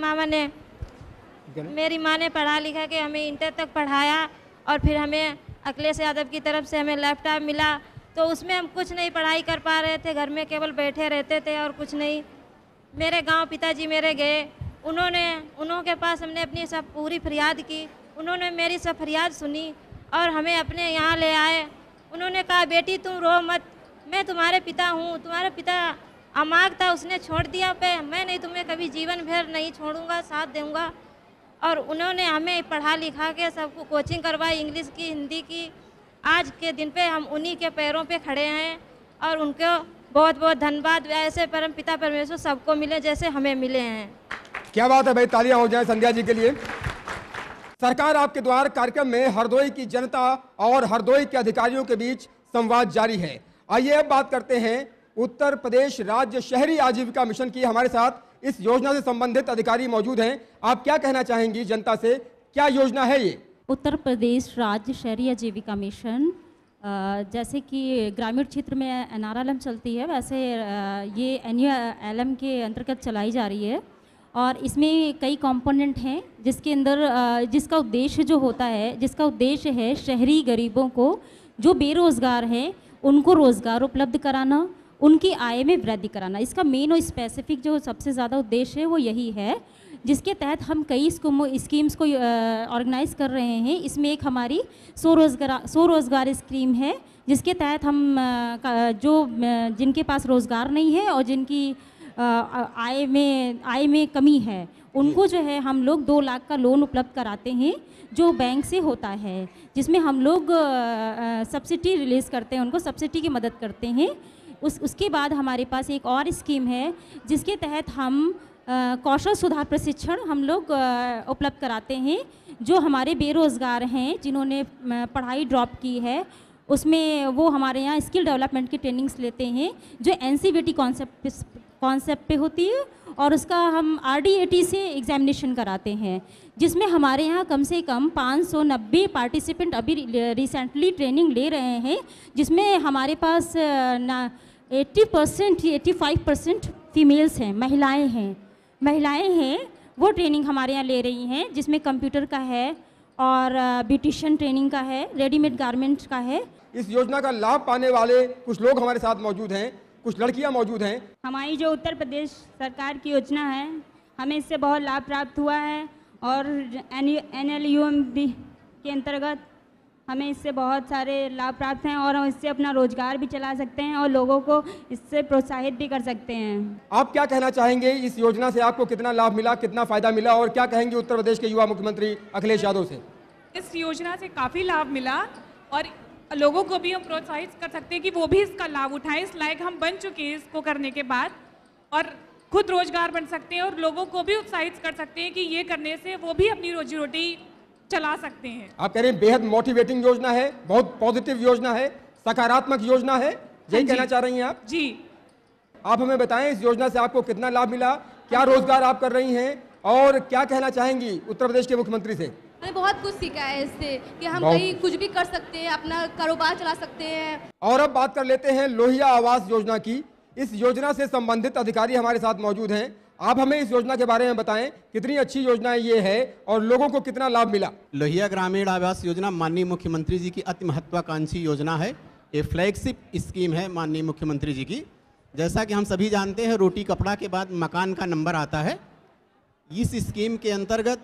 माँ ने पढ़ा लिखा के हमें इंटर तक पढ़ाया और फिर हमें अखिलेश यादव की तरफ से हमें लैपटॉप मिला, तो उसमें हम कुछ नहीं पढ़ाई कर पा रहे थे, घर में केवल बैठे रहते थे और कुछ नहीं। मेरे गांव पिताजी मेरे गए, उनके पास हमने अपनी सब पूरी फरियाद की, उन्होंने मेरी सब फरियाद सुनी और हमें अपने यहाँ ले आए। उन्होंने कहा, बेटी तुम रो मत, मैं तुम्हारे पिता हूँ, तुम्हारा पिता अमाग था, उसने छोड़ दिया पे, मैं नहीं तुम्हें कभी जीवन भर नहीं छोड़ूंगा, साथ दूंगा। और उन्होंने हमें पढ़ा लिखा के सबको कोचिंग करवाई, इंग्लिश की, हिंदी की। आज के दिन पे हम उन्हीं के पैरों पे खड़े हैं और उनको बहुत बहुत धन्यवाद। ऐसे परम पिता परमेश्वर सबको मिले जैसे हमें मिले हैं। क्या बात है भाई, तालियां हो जाए संध्या जी के लिए। सरकार आपके द्वार कार्यक्रम में हरदोई की जनता और हरदोई के अधिकारियों के बीच संवाद जारी है। आइए अब बात करते हैं उत्तर प्रदेश राज्य शहरी आजीविका मिशन की। हमारे साथ इस योजना से संबंधित अधिकारी मौजूद हैं। आप क्या कहना चाहेंगी जनता से, क्या योजना है ये? उत्तर प्रदेश राज्य शहरी आजीविका मिशन, जैसे कि ग्रामीण क्षेत्र में NRLM चलती है, वैसे ये NULM के अंतर्गत चलाई जा रही है और इसमें कई कंपोनेंट हैं जिसके अंदर जिसका उद्देश्य है शहरी गरीबों को जो बेरोज़गार हैं उनको रोज़गार उपलब्ध कराना, उनकी आय में वृद्धि कराना। इसका मेन और स्पेसिफिक जो सबसे ज़्यादा उद्देश्य है वो यही है, जिसके तहत हम कई स्कीम्स को ऑर्गेनाइज़ कर रहे हैं। इसमें एक हमारी स्वरोज़गार स्कीम है जिसके तहत हम जिनके पास रोज़गार नहीं है और जिनकी आय में कमी है उनको जो है हम लोग 2 लाख का लोन उपलब्ध कराते हैं जो बैंक से होता है, जिसमें हम लोग सब्सिडी रिलीज़ करते हैं, उनको सब्सिडी की मदद करते हैं। उसके बाद हमारे पास एक और स्कीम है जिसके तहत हम कौशल सुधार प्रशिक्षण हम लोग उपलब्ध कराते हैं। जो हमारे बेरोज़गार हैं जिन्होंने पढ़ाई ड्रॉप की है, उसमें वो हमारे यहाँ स्किल डेवलपमेंट की ट्रेनिंग्स लेते हैं जो NCVT कॉन्सेप्ट पे होती है और उसका हम RDAT से एग्जामिनेशन कराते हैं, जिसमें हमारे यहाँ कम से कम 590 पार्टिसिपेंट अभी रिसेंटली ट्रेनिंग ले रहे हैं, जिसमें हमारे पास 80% 85% फीमेल्स हैं, महिलाएं हैं वो ट्रेनिंग हमारे यहाँ ले रही हैं, जिसमें कंप्यूटर का है और ब्यूटिशियन ट्रेनिंग का है, रेडीमेड गारमेंट का है। इस योजना का लाभ पाने वाले कुछ लोग हमारे साथ मौजूद हैं, कुछ लड़कियां मौजूद हैं। हमारी जो उत्तर प्रदेश सरकार की योजना है, हमें इससे बहुत लाभ प्राप्त हुआ है और NLUM के अंतर्गत हमें इससे बहुत सारे लाभ प्राप्त हैं और हम इससे अपना रोजगार भी चला सकते हैं और लोगों को इससे प्रोत्साहित भी कर सकते हैं। आप क्या कहना चाहेंगे, इस योजना से आपको कितना लाभ मिला, कितना फायदा मिला, और क्या कहेंगे उत्तर प्रदेश के युवा मुख्यमंत्री अखिलेश यादव से? इस योजना से काफ़ी लाभ मिला और लोगों को भी हम प्रोत्साहित कर सकते हैं कि वो भी इसका लाभ उठाएं। इस लायक हम बन चुके हैं इसको करने के बाद, और खुद रोजगार बन सकते हैं और लोगों को भी उत्साहित कर सकते हैं कि ये करने से वो भी अपनी रोजी रोटी चला सकते हैं। आप कह रहे हैं बेहद मोटिवेटिंग योजना है, बहुत पॉजिटिव योजना है, सकारात्मक योजना है, यही कहना चाह रही हैं आप? जी। आप हमें बताएं इस योजना से आपको कितना लाभ मिला, क्या रोजगार आप कर रही हैं, और क्या कहना चाहेंगी उत्तर प्रदेश के मुख्यमंत्री से? मैंने बहुत कुछ सीखा है इससे कि हम कहीं कुछ भी कर सकते हैं, अपना कारोबार चला सकते हैं। और अब बात कर लेते हैं लोहिया आवास योजना की। इस योजना से संबंधित अधिकारी हमारे साथ मौजूद हैं। आप हमें इस योजना के बारे में बताएं, कितनी अच्छी योजना ये है और लोगों को कितना लाभ मिला? लोहिया ग्रामीण आवास योजना माननीय मुख्यमंत्री जी की अति महत्वाकांक्षी योजना है। ये फ्लैगशिप स्कीम है माननीय मुख्यमंत्री जी की। जैसा कि हम सभी जानते हैं, रोटी कपड़ा के बाद मकान का नंबर आता है। इस स्कीम के अंतर्गत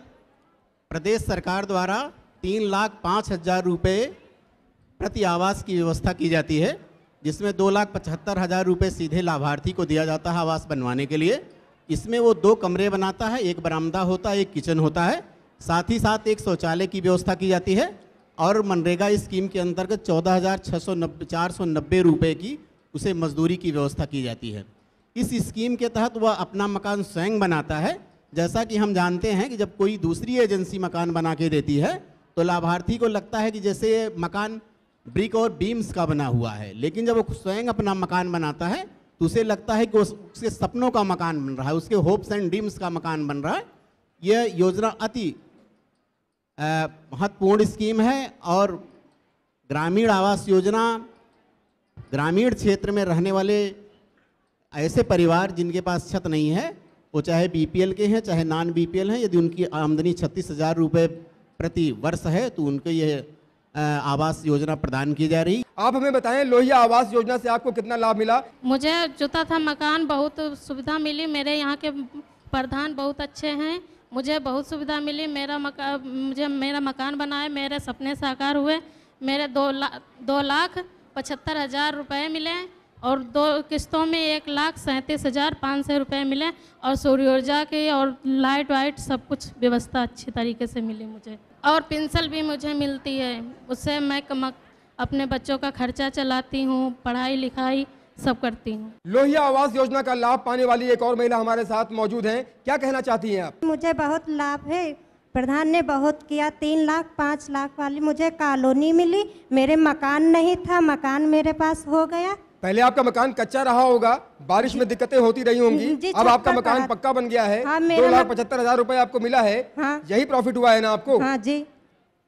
प्रदेश सरकार द्वारा 3,05,000 रुपये प्रति आवास की व्यवस्था की जाती है, जिसमें 2,75,000 रुपये सीधे लाभार्थी को दिया जाता है आवास बनवाने के लिए। इसमें वो 2 कमरे बनाता है, एक बरामदा होता है, एक किचन होता है, साथ ही साथ एक शौचालय की व्यवस्था की जाती है। और मनरेगा स्कीम के अंतर्गत 14,490 रुपये की उसे मजदूरी की व्यवस्था की जाती है। इस स्कीम के तहत वह अपना मकान स्वयं बनाता है। जैसा कि हम जानते हैं कि जब कोई दूसरी एजेंसी मकान बना के देती है तो लाभार्थी को लगता है कि जैसे मकान ब्रिक और बीम्स का बना हुआ है, लेकिन जब वो स्वयं अपना मकान बनाता है तो उसे लगता है कि उसके सपनों का मकान बन रहा है, उसके होप्स एंड ड्रीम्स का मकान बन रहा है। यह योजना अति महत्वपूर्ण स्कीम है और ग्रामीण आवास योजना ग्रामीण क्षेत्र में रहने वाले ऐसे परिवार जिनके पास छत नहीं है, वो चाहे बीपीएल के हैं चाहे नॉन बीपीएल हैं, यदि उनकी आमदनी 36,000 रुपये प्रति वर्ष है तो उनको यह आवास योजना प्रदान की जा रही। आप हमें बताएं लोहिया आवास योजना से आपको कितना लाभ मिला? मुझे जो था मकान बहुत सुविधा मिली। मेरे यहाँ के प्रधान बहुत अच्छे हैं, मुझे बहुत सुविधा मिली। मेरा मकान बनाए, मेरे सपने साकार हुए। मेरे 2,75,000 रुपये मिले और 2 किस्तों में 1,37,500 रुपये मिले और सूर्य ऊर्जा की और लाइट वाइट सब कुछ व्यवस्था अच्छी तरीके से मिली मुझे। और पेंशन भी मुझे मिलती है, उससे मैं अपने बच्चों का खर्चा चलाती हूँ, पढ़ाई लिखाई सब करती हूँ। लोहिया आवास योजना का लाभ पाने वाली एक और महिला हमारे साथ मौजूद हैं, क्या कहना चाहती हैं आप? मुझे बहुत लाभ है, प्रधान ने बहुत किया। 3 लाख 5 लाख वाली मुझे कॉलोनी मिली। मेरे मकान नहीं था, मकान मेरे पास हो गया। पहले आपका मकान कच्चा रहा होगा, बारिश में दिक्कतें होती रही होंगी, अब आपका मकान पक्का बन गया है। हाँ, 2,75,000 रुपए आपको मिला है। हाँ, यही प्रॉफिट हुआ है ना आपको? हाँ जी,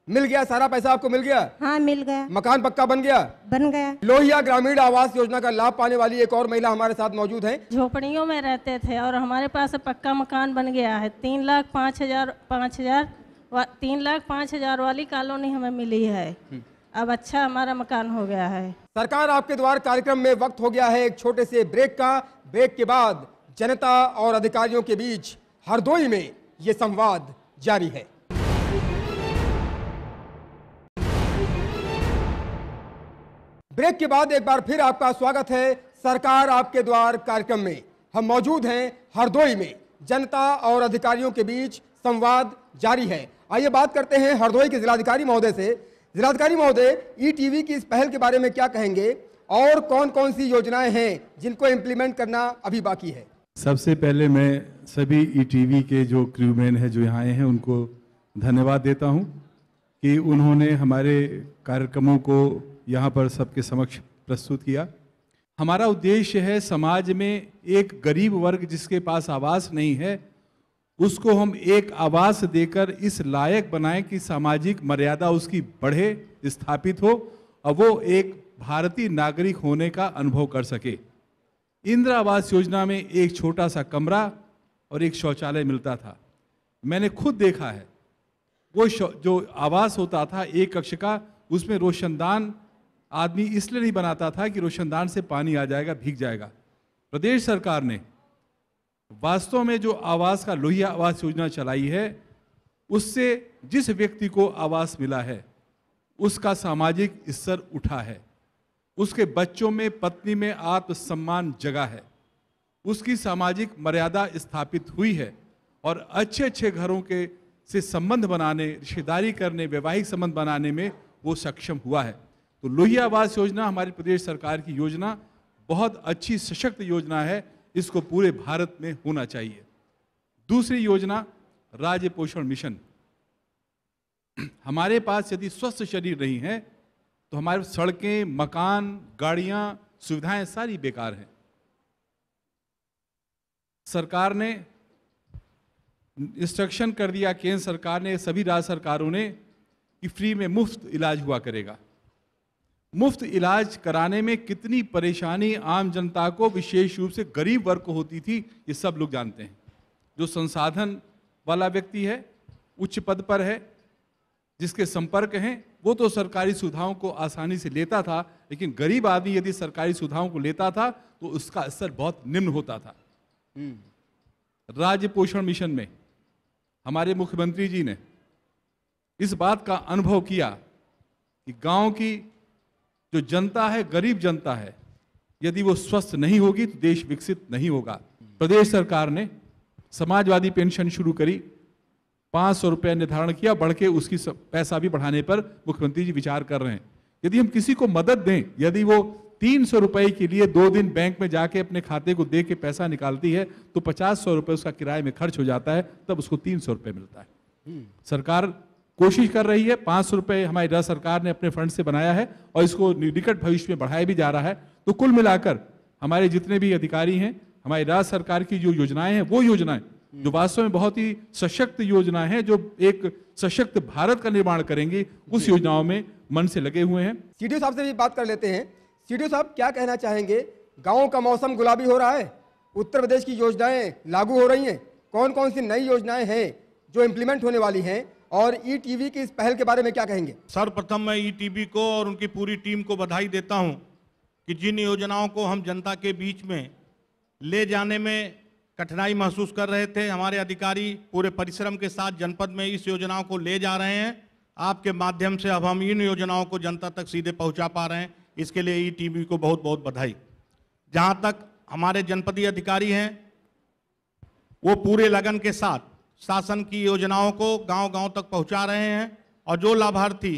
मिल गया, सारा पैसा आपको मिल गया? हाँ मिल गया, मकान पक्का बन गया? बन गया। लोहिया ग्रामीण आवास योजना का लाभ पाने वाली एक और महिला हमारे साथ मौजूद है। झोपड़ियों में रहते थे और हमारे पास पक्का मकान बन गया है। 3,05,000 वाली कॉलोनी हमें मिली है। अब अच्छा हमारा मकान हो गया है। सरकार आपके द्वार कार्यक्रम में वक्त हो गया है एक छोटे से ब्रेक का। ब्रेक के बाद जनता और अधिकारियों के बीच हरदोई में ये संवाद जारी है। ब्रेक के बाद एक बार फिर आपका स्वागत है सरकार आपके द्वार कार्यक्रम में। हम मौजूद हैं हरदोई में, जनता और अधिकारियों के बीच संवाद जारी है। आइए बात करते हैं हरदोई के जिलाधिकारी महोदय से। जिलाधिकारी महोदय, ईटीवी की इस पहल के बारे में क्या कहेंगे और कौन कौन सी योजनाएं हैं जिनको इम्प्लीमेंट करना अभी बाकी है? सबसे पहले मैं सभी ईटीवी के जो क्रूमैन हैं जो यहाँ आए हैं उनको धन्यवाद देता हूँ कि उन्होंने हमारे कार्यक्रमों को यहाँ पर सबके समक्ष प्रस्तुत किया। हमारा उद्देश्य है समाज में एक गरीब वर्ग जिसके पास आवास नहीं है उसको हम एक आवास देकर इस लायक बनाएं कि सामाजिक मर्यादा उसकी बढ़े, स्थापित हो और वो एक भारतीय नागरिक होने का अनुभव कर सके। इंदिरा आवास योजना में एक छोटा सा कमरा और एक शौचालय मिलता था। मैंने खुद देखा है वो जो आवास होता था एक कक्ष का, उसमें रोशनदान आदमी इसलिए नहीं बनाता था कि रोशनदान से पानी आ जाएगा, भीग जाएगा। प्रदेश सरकार ने वास्तव में जो आवास का लोहिया आवास योजना चलाई है उससे जिस व्यक्ति को आवास मिला है उसका सामाजिक स्तर उठा है, उसके बच्चों में, पत्नी में आत्मसम्मान जगा है, उसकी सामाजिक मर्यादा स्थापित हुई है और अच्छे अच्छे घरों के से संबंध बनाने, रिश्तेदारी करने, वैवाहिक संबंध बनाने में वो सक्षम हुआ है। तो लोहिया आवास योजना हमारी प्रदेश सरकार की योजना बहुत अच्छी सशक्त योजना है, इसको पूरे भारत में होना चाहिए। दूसरी योजना राज्य पोषण मिशन। हमारे पास यदि स्वस्थ शरीर नहीं है तो हमारे सड़कें, मकान, गाड़ियां, सुविधाएं सारी बेकार हैं। सरकार ने इंस्ट्रक्शन कर दिया, केंद्र सरकार ने, सभी राज्य सरकारों ने, कि फ्री में मुफ्त इलाज हुआ करेगा। मुफ्त इलाज कराने में कितनी परेशानी आम जनता को, विशेष रूप से गरीब वर्ग को होती थी, ये सब लोग जानते हैं। जो संसाधन वाला व्यक्ति है, उच्च पद पर है, जिसके संपर्क हैं, वो तो सरकारी सुविधाओं को आसानी से लेता था, लेकिन गरीब आदमी यदि सरकारी सुविधाओं को लेता था तो उसका स्तर बहुत निम्न होता था। राज्य पोषण मिशन में हमारे मुख्यमंत्री जी ने इस बात का अनुभव किया कि गांव की जो जनता है, गरीब जनता है, यदि वो स्वस्थ नहीं होगी तो देश विकसित नहीं होगा। प्रदेश सरकार ने समाजवादी पेंशन शुरू करी, 500 रुपये निर्धारण किया, बढ़ के उसकी पैसा भी बढ़ाने पर मुख्यमंत्री जी विचार कर रहे हैं। यदि हम किसी को मदद दें, यदि वो 300 रुपये के लिए 2 दिन बैंक में जाके अपने खाते को दे के पैसा निकालती है तो 50-100 रुपये उसका किराए में खर्च हो जाता है, तब उसको 300 रुपये मिलता है। सरकार कोशिश कर रही है, 500 रुपये हमारी राज्य सरकार ने अपने फंड से बनाया है और इसको निकट भविष्य में बढ़ाया भी जा रहा है। तो कुल मिलाकर हमारे जितने भी अधिकारी हैं, हमारी राज्य सरकार की जो योजनाएं हैं, वो योजनाएं जो वास्तव में बहुत ही सशक्त योजना है, जो एक सशक्त भारत का निर्माण करेंगी, उस योजनाओं में मन से लगे हुए हैं। सीडीओ साहब से भी बात कर लेते हैं। सीडीओ साहब, क्या कहना चाहेंगे? गाँव का मौसम गुलाबी हो रहा है, उत्तर प्रदेश की योजनाएं लागू हो रही हैं, कौन कौन सी नई योजनाएं हैं जो इम्प्लीमेंट होने वाली हैं, और ईटीवी की इस पहल के बारे में क्या कहेंगे? सर्वप्रथम मैं ईटीवी को और उनकी पूरी टीम को बधाई देता हूं कि जिन योजनाओं को हम जनता के बीच में ले जाने में कठिनाई महसूस कर रहे थे, हमारे अधिकारी पूरे परिश्रम के साथ जनपद में इस योजनाओं को ले जा रहे हैं। आपके माध्यम से अब हम इन योजनाओं को जनता तक सीधे पहुंचा पा रहे हैं, इसके लिए ईटीवी को बहुत बहुत बधाई। जहां तक हमारे जनपदीय अधिकारी हैं, वो पूरे लगन के साथ शासन की योजनाओं को गांव-गांव तक पहुंचा रहे हैं, और जो लाभार्थी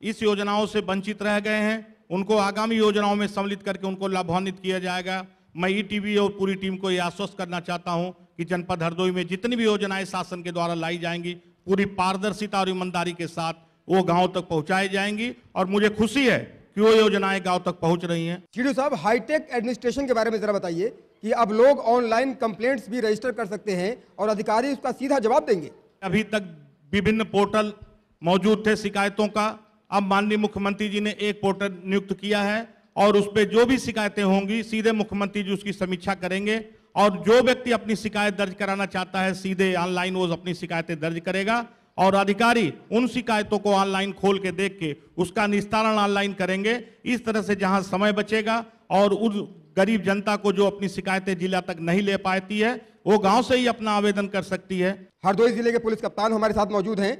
इस योजनाओं से वंचित रह गए हैं उनको आगामी योजनाओं में सम्मिलित करके उनको लाभान्वित किया जाएगा। मैं ईटीवी और पूरी टीम को ये आश्वस्त करना चाहता हूं कि जनपद हरदोई में जितनी भी योजनाएं शासन के द्वारा लाई जाएंगी, पूरी पारदर्शिता और ईमानदारी के साथ वो गाँव तक पहुँचाई जाएंगी, और मुझे खुशी है कि वो योजनाएं गाँव तक पहुँच रही हैं। सीडीओ साहब, हाईटेक एडमिनिस्ट्रेशन के बारे में जरा बताइए कि अब लोग ऑनलाइन कंप्लेंट्स भी रजिस्टर कर सकते हैं और अधिकारी उसका सीधा जवाब देंगे। अभी तक विभिन्न पोर्टल मौजूद थे शिकायतों का, अब माननीय मुख्यमंत्री जी ने एक पोर्टल नियुक्त किया है और उस पर जो भी शिकायतें होंगी सीधे मुख्यमंत्री जी उसकी समीक्षा करेंगे, और जो व्यक्ति अपनी शिकायत दर्ज कराना चाहता है सीधे ऑनलाइन वो अपनी शिकायतें दर्ज करेगा, और अधिकारी उन शिकायतों को ऑनलाइन खोल के देख के उसका निस्तारण ऑनलाइन करेंगे। इस तरह से जहां समय बचेगा और उस गरीब जनता को जो अपनी शिकायतें जिला तक नहीं ले पाती है वो गांव से ही अपना आवेदन कर सकती है। हरदोई जिले के पुलिस कप्तान हमारे साथ मौजूद हैं।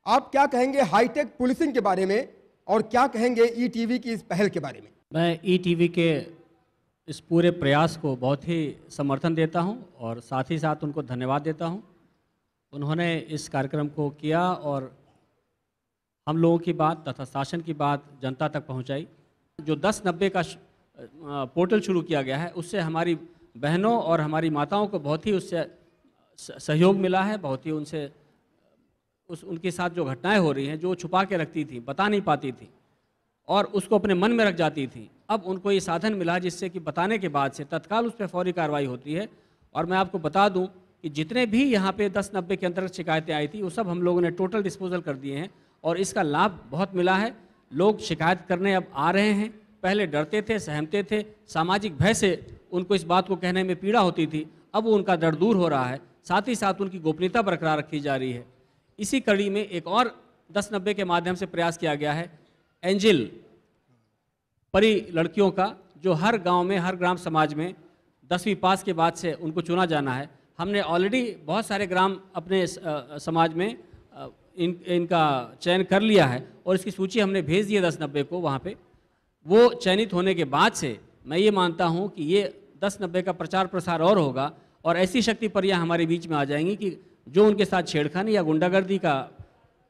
आप क्या कहेंगे हाईटेक पुलिसिंग के बारे में, और क्या कहेंगे ईटीवी की इस पहल के बारे में? मैं ईटीवी के इस पूरे प्रयास को बहुत ही समर्थन देता हूं और साथ ही साथ उनको धन्यवाद देता हूं। उन्होंने इस कार्यक्रम को किया और हम लोगों की बात तथा शासन की बात जनता तक पहुंचाई। जो 1090 का पोर्टल शुरू किया गया है, उससे हमारी बहनों और हमारी माताओं को बहुत ही उससे सहयोग मिला है, बहुत ही उनसे उनके साथ जो घटनाएं हो रही हैं, जो छुपा के रखती थी, बता नहीं पाती थी और उसको अपने मन में रख जाती थी, अब उनको ये साधन मिला जिससे कि बताने के बाद से तत्काल उस पर फौरी कार्रवाई होती है। और मैं आपको बता दूं कि जितने भी यहाँ पे 1090 के अंतर्गत शिकायतें आई थी वो सब हम लोगों ने टोटल डिस्पोजल कर दिए हैं और इसका लाभ बहुत मिला है। लोग शिकायत करने अब आ रहे हैं, पहले डरते थे, सहमते थे, सामाजिक भय से उनको इस बात को कहने में पीड़ा होती थी, अब वो उनका डर दूर हो रहा है। साथ ही साथ उनकी गोपनीयता बरकरार रखी जा रही है। इसी कड़ी में एक और 1090 के माध्यम से प्रयास किया गया है एंजल परी लड़कियों का, जो हर गांव में, हर ग्राम समाज में 10वीं पास के बाद से उनको चुना जाना है। हमने ऑलरेडी बहुत सारे ग्राम अपने समाज में इनका चयन कर लिया है और इसकी सूची हमने भेज दी है 10-90 को वहाँ पे। वो चयनित होने के बाद से मैं ये मानता हूँ कि ये 10-90 का प्रचार प्रसार और होगा और ऐसी शक्ति परियां हमारे बीच में आ जाएंगी कि जो उनके साथ छेड़खानी या गुंडागर्दी का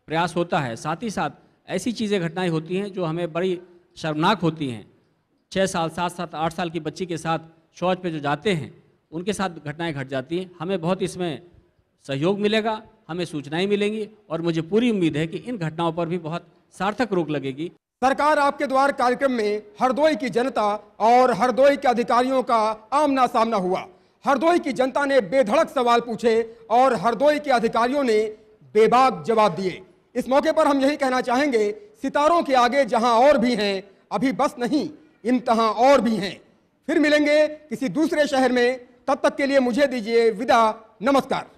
प्रयास होता है, साथ ही साथ ऐसी चीज़ें घटनाएं होती हैं जो हमें बड़ी शर्मनाक होती हैं। 6 साल 7 साल 8 साल की बच्ची के साथ शौच पे जो जाते हैं उनके साथ घटनाएं घट जाती हैं। हमें बहुत इसमें सहयोग मिलेगा, हमें सूचनाएं मिलेंगी और मुझे पूरी उम्मीद है कि इन घटनाओं पर भी बहुत सार्थक रोक लगेगी। सरकार आपके द्वार कार्यक्रम में हरदोई की जनता और हरदोई के अधिकारियों का आमना सामना हुआ। हरदोई की जनता ने बेधड़क सवाल पूछे और हरदोई के अधिकारियों ने बेबाक जवाब दिए। इस मौके पर हम यही कहना चाहेंगे, सितारों के आगे जहां और भी हैं, अभी बस नहीं, इम्तहां और भी हैं। फिर मिलेंगे किसी दूसरे शहर में, तब तक के लिए मुझे दीजिए विदा। नमस्कार।